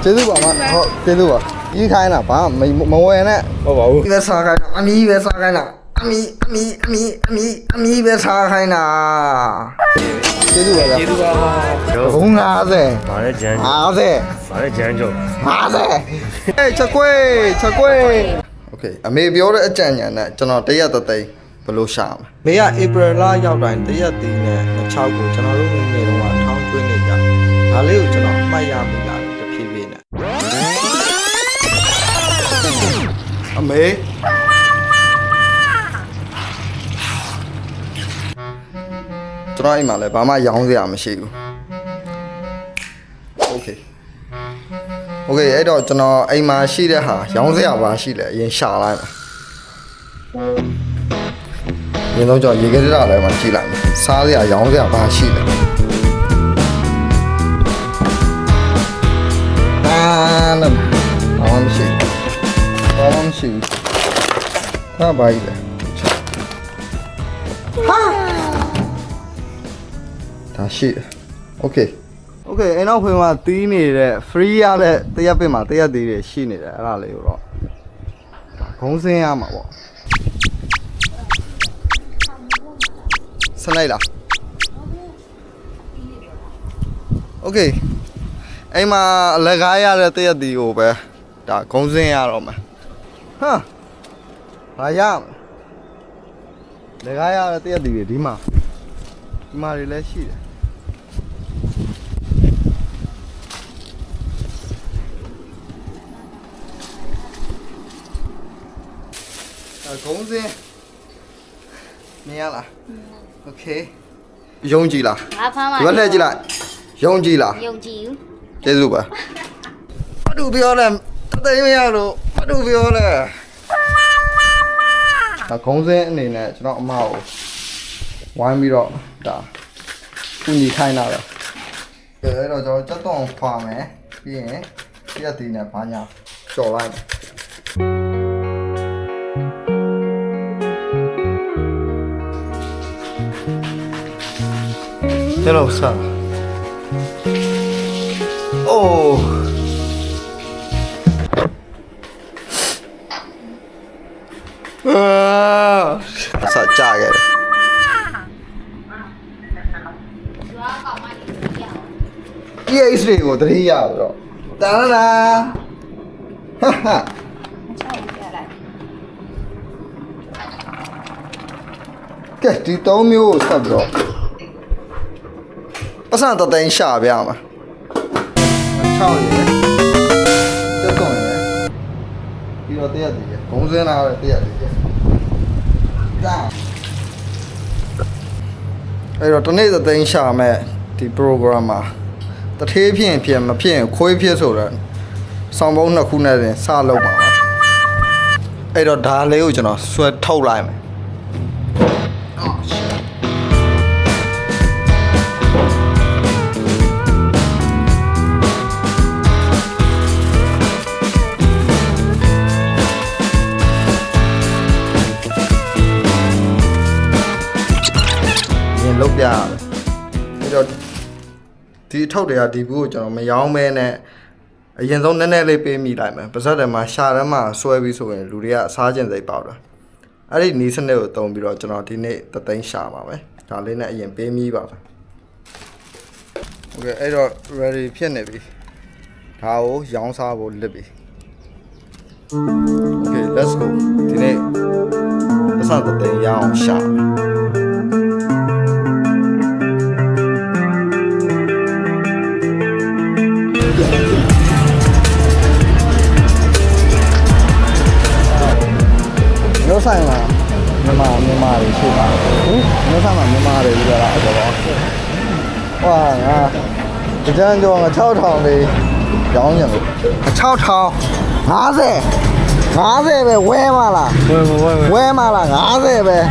ကျေးဇူးပါမဟုတ်ကျေးဇူးပါကြီးခိုင်းတာဘာမဝယ်နဲ့ဟုတ်ပါဘူးဒီပဲစားခိုင်းတာအမီးပဲစားခိုင်းတာအမီးပဲစားခိုင်းတာကျေးဇူးပါကျေးဇူးပါဘုံ90ဘာလဲဂျန်50ဘာလဲဂျန်ကျော်50ဟေးချက်ကွေးโอเคအမေပြောတဲ့အကြံဉာဏ်နဲ့ကျွန်တော်တရက်တသိန်းဘယ်လိုရှာမလဲမေကဧပြီလရောက်တိုင်းတရက်တည်နဲ့6ကိုကျွန်တော်တို့ငွေငယ်တော့ထောင်းကျွေးနေကြဒါလေးကိုကျွန်တော်မှတ်ရမိလာတယ်တဖြည်းဖြည်းနဲ့အမေကျွန်တော်အိမ်မှာလည်းဘာမှရောင်းစရာမရှိဘူးโอเคအဲ့တော့ကျွန်တော်အိမ်မှာရှိတဲ့ဟာရောင်းစရာဘာရှိလဲအရင်ရှာလိုက်မယ်ရင်းတော့ကျွန်တော်ရေခဲတက်တာလည်းမှကြည့်လိုက်မယ်စားစရာရောင်းစရာဘာရှိလဲဘာမရှိဟာဘာကြီးလဲဟာဒါရှိโอเคအဲ့နောက်ဖွင့်မှာတီးနေတဲ့ free ရတဲ့တရက်ပင်မှာတရက်သေးတွေရှိနေတယ်အဲ့ဒါလေးကိုတော့ဂုံးစင်းရမှာပေါ့စလိုက်လားโอเคအဲ့မှာအလကားရတဲ့တရက်သေးကိုပဲဒါဂုံးစင်းရတော့မှာဟာဘာရမလဲလကားရတဲ့တရက်သေးတွေဒီမှာတွေလည်းရှိတယ်ဂုံးစင်းမြင်ရလားโอเคယုံကြည်လားငါဖမ်းပါဒီဘက်လှည့်ကြည့်လိုက်ယုံကြည်လားယုံကြည်ဦးကျေးဇူးပါဘာလို့ပြောလဲတသိမရလို့ဘာလို့ပြောလဲဒါဂုံးစင်းအနေနဲ့ကျွန်တော်အမကိုဝိုင်းပြီးတော့ဒါကူညီခိုင်းတာပဲအဲ့တော့ကျွန်တော်တက်တော့ခွာမယ်ပြီးရင်ပြည့်တည်နေဘာညာကြော်လိုက်Hello, sir. Oh. Sao cha kìa. Cái gì của tôi đi vào rồi. Ta ra. Ha ha. Cái tí tố miêu sắp rồi. Bắt sang tao đánh xả bia mà. Chào gì đấy. Tiếp tục này. Đi vào tiết gì. Cũng dễ nào là tiết gì. Ra. Đây rồi tao nãy tao đánh xả mẹ. Thì program mà. Tao thế phiền mà phiền khối phiền sổ rồi. Xong bóng là khu này thì xa lâu mà. Đây rồi đá lấy cho nó xuôi thâu lại mày. Lúc ra rồi thì thâu để đi bố cho nó mày giáo mẹ nè hiện giống nên lấy pe mì lại mà bây giờ mà xa lắm mà xuôi bị xuôi lù đi à xa trên giấy bảo rồi ở đây ní sân đều tông bị rồi cho nó thì nè ta đánh xa mà vậy trả lên lại hiện pe mì bảo ok ấy rồi ready phiên này bị tháo giống xa vô lip bị ok let's go thì nè bây giờ ta đánh giống xa Nếu sang là Myanmar thì chịu à? Nếu sang là Myanmar thì bây giờ lại rồi đó. Wow, à, cái chân cho người trao thòng thì giống như trao thòng, ngã rể về quê mà là ngã rể về.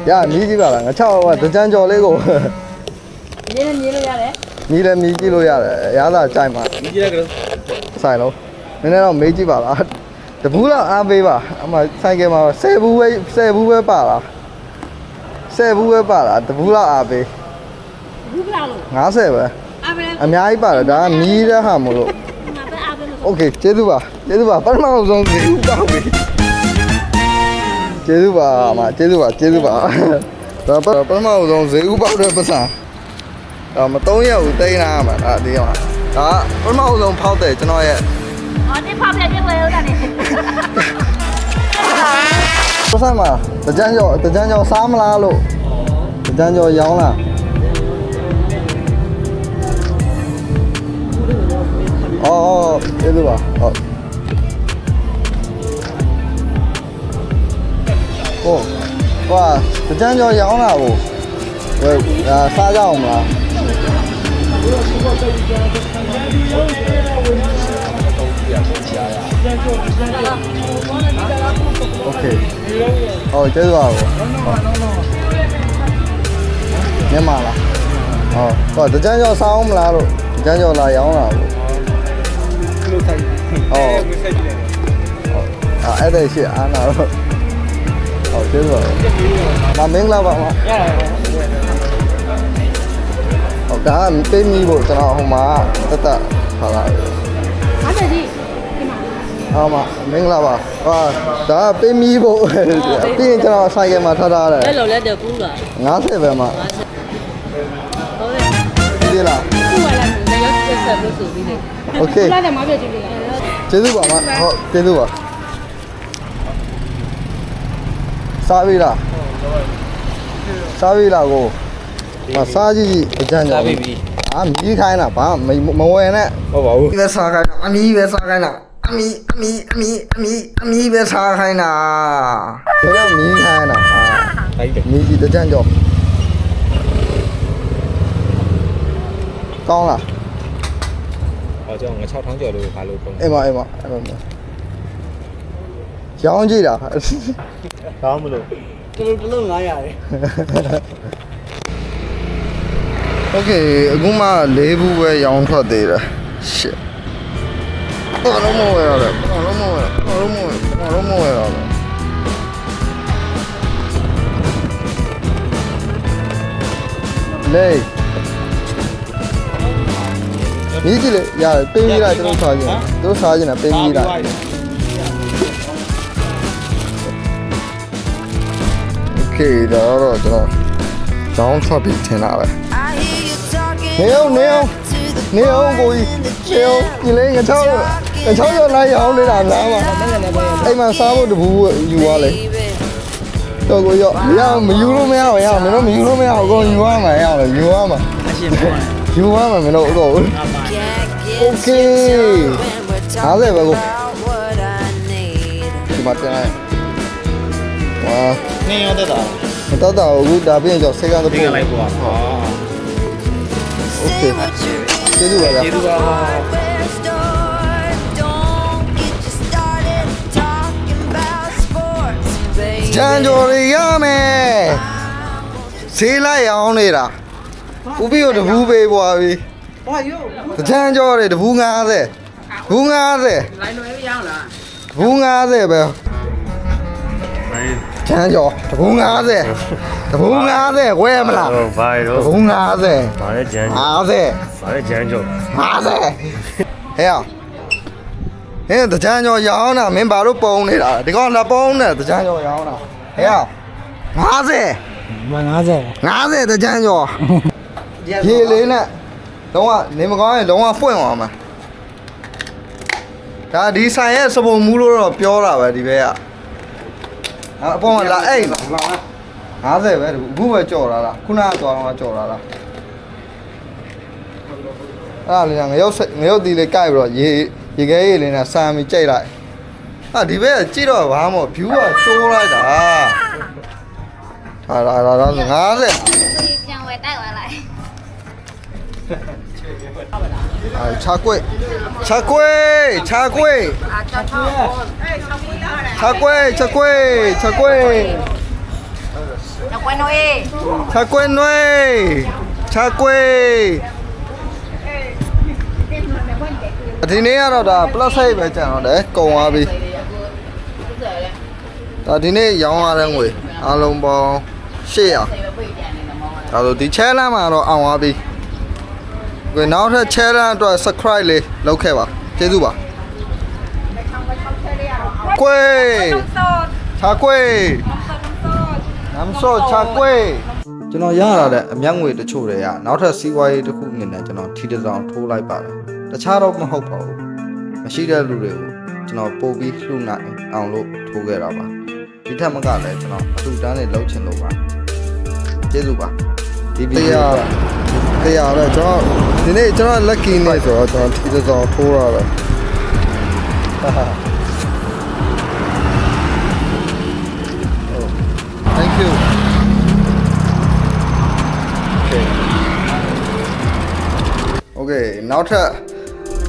Ya, mì gì bảo là trao và cái chân cho lấy cổ. Mì lo ra đấy. Mì là mì kilo ra đấy, giá là chạy mà. Mì gì đấy? Xài đâu? Nên là mấy chị bảo là the bula ave ba ama sai ke ma se bu we pa la the bula ave bula lo 50ပဲ အများကြီးပါတယ်ဒါကမီးတဲ့ဟာမလို့โอเคကျေးဇူးပါပထမဆုံးစီဦးတောက်ပြီကျေးဇူးပါအမကျေးဇူးပါဒါပထမဆုံးဈေးဥပေါက်တဲ့ပတ်စံဒါမ3ရက်ဦးတိန်းလာမှာဒါဒီမှာဒါပထမဆုံးဖောက်တယ်ကျွန်တော်ရဲ့ 哦，你跑不了，你回来呢。 ပတ်စံမှာတကြမ်းကြောစားမလားလို့တကြမ်းကြောရောင်းလားအော်ကျေးဇူးပါဟုတ်ဟိုတကြမ်းကြောရောင်းလားဟိုစားကြအောင်မလားโอเคဟောကျေးဇူးပါမြန်မာလားဟောတကြမ်းကြောစားအောင်မလားလို့တကြမ်းကြောလာရောင်းလားလို့အဲ့ဒါရှိအားနာတော့ဟောကျေးဇူးပါမင်္ဂလာပါမဟောဒါပေးမိဖို့ကျွန်တော်ဟိုမှာတက်ထားလာ哪边去？ ဟောမမင်္ဂလာပါဟာဒါပေးမိဖို့ပြီးရင်ကျွန်တော်ဆိုင်ကမှာထားထားတယ် 来老来的补了。 90ပဲမှာ 好嘞。 ဒီလား 补完了，那要再不手里的。 โอเค 那在马边去的。 ကျေးဇူးပါမဟုတ်ကျေးဇူးပါစားပြီလားကိုစားကြည့်အကြမ်းကြပြီမြည်ခိုင်းတာဘာမဝယ်နဲ့ ဟုတ်ပါဘူး ဒီပဲစားခိုင်းတာအမီးပဲစားခိုင်းတာအမီးပဲစားခိုင်းတာဘယ်တော့မြည်ခိုင်းတာ တိုက်တယ် မြည်ကြီးတကြမ်းကြောကောင်းလား ဟောကျွန်တော်ငါ6ထောင်းကျော်လို့ဘာလို့ပုံ အေးမရောင်းကြည့်တာ ကောင်းမလို့ တစ်လုံး900ရတယ် โอเคအခုမှ4ဘူးပဲရောင်းထွက်သေးတယ် shit ဘာလို့မဝယ်ရလဲဘာလို့မဝယ်ရလဲမြည်ကြည့်လေရတယ်ပေးမိလိုက်တို့စားကြည့်တာပေးမိလိုက်โอเคတော့ကျွန်တော်ရောင်းထွက်ပြီးထင်တာပဲနေအောင်ကိုကြီးဒီလေးငါချောင်းရလိုက်အောင်နေတာလားမအိမ်မှာစားဖို့တပူယူသွားလေတော့ကိုရောမယူလို့မရဘူးရမင်းတို့မယူလို့မရဘူးကိုယူရမှာရအောင်ယူရမှာအရှင်ယူရမှာမင်းတို့တော့โอเคအားစေပဲကိုဒီမှာတင်လိုက်ဝါ နေရတဲ့တာ မတော်တော့ဘူးဒါပြင်ကျော်စိတ်ကတော့ တင်လိုက်ပေါ့ဟော โอเคကျေးဇူးပါဗျာ ကျေးဇူးပါ ချမ်းကျော်ရရမယ်ဈေးလိုက်အောင်နေတာဥပိယတဘူးပေးပွားပြီဘာယိုချမ်းကျော်တွေတဘူး50ဘူး50 来弄一样了。 ဘူး50ပဲချမ်းကျော်တဘူး50ဝယ်မလား ဟောဘာရော ဘူး50 ဘာလဲဂျန်ကျော် 50 ဘာလဲဂျန်ကျော် 50ဟဲ့တချမ်းကျော်ရောင်းတာမင်းဘာလို့ပုံနေတာဒီကောင်လက်ပုံနဲ့တချမ်းကျော်ရောင်းတာဟဲ့50တချမ်းကျော်ရေလေးနဲ့လုံးဝနေမကောင်းရင်လုံးဝဖွင့်သွားမှာဒါဒီဆိုင်ရဲ့စပုံမူးလို့တော့ပြောတာပဲဒီဘက်ကအပေါ်မှာလာအဲ့50ပဲအခုပဲကြော်လာလားခုနကသွားတော့ကြော်လာလားအဲ့ဒါလေးငရုတ်တီလေးကြိုက်ပြီးတော့ရေခဲရေလေးနဲ့ဆမ်းပြီးကြိတ်လိုက်ဒီဘက်ကြည့်တော့ဘာမှမဟုတ် view ကရှိုးလိုက်တာဒါ50ပြန်ဝယ်တိုက်သွားလိုက် 茶柜，啊，叫超要关诺耶，茶柜。ဒီနေ့ကတော့ဒါ plus size ပဲကျန်တော့တယ်ကုန်သွားပြီဒါဒီနေ့ရောင်းရတဲ့ငွေအားလုံးပေါင်း800ဒါဆိုဒီ challenge မှာတော့အောင်သွားပြီ Okay နောက်ထပ် challenge အတွက် subscribe လေးလုပ်ခဲ့ပါကျေးဇူးပါကွေးချာကွေးနမ်ဆော့ချာကွေးကျွန်တော်ရလာတဲ့အမြတ်ငွေတချို့တွေကနောက်ထပ်စီးပွားရေးတစ်ခုအနေနဲ့ကျွန်တော်ထီတစ်စောင်ထိုးလိုက်ပါတယ်တခြားတော့မဟုတ်ပါဘူးမရှိတဲ့လူတွေကိုကျွန်တော်ပို့ပြီးလှူနိုင်အောင်လို့ထိုးခဲ့တာပါဒီထက်မကလည်းကျွန်တော်အထူးတန်းတွေလုပ်ချင်လို့ပါကျေးဇူးပါဒီဗီဒီယိုတရားတော့ကျွန်တော်ဒီနေ့ကျွန်တော် lucky နေ့ဆိုတော့ကျွန်တော်ထီတစ်စောင်ထိုးရတယ်ဟာဟာ Thank you Okay နောက်ထပ်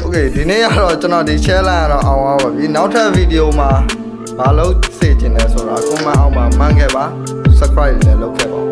Okay ဒီနေ့ကတော့ကျွန်တော်ဒီ challenge ကတော့အောင်သွားပါပြီနောက်ထပ်ဗီဒီယိုမှာမလုပ်စေချင်လဲဆိုတာ comment အောက်မှာမှန်းခဲ့ပါ subscribe လည်းလုပ်ခဲ့ပါ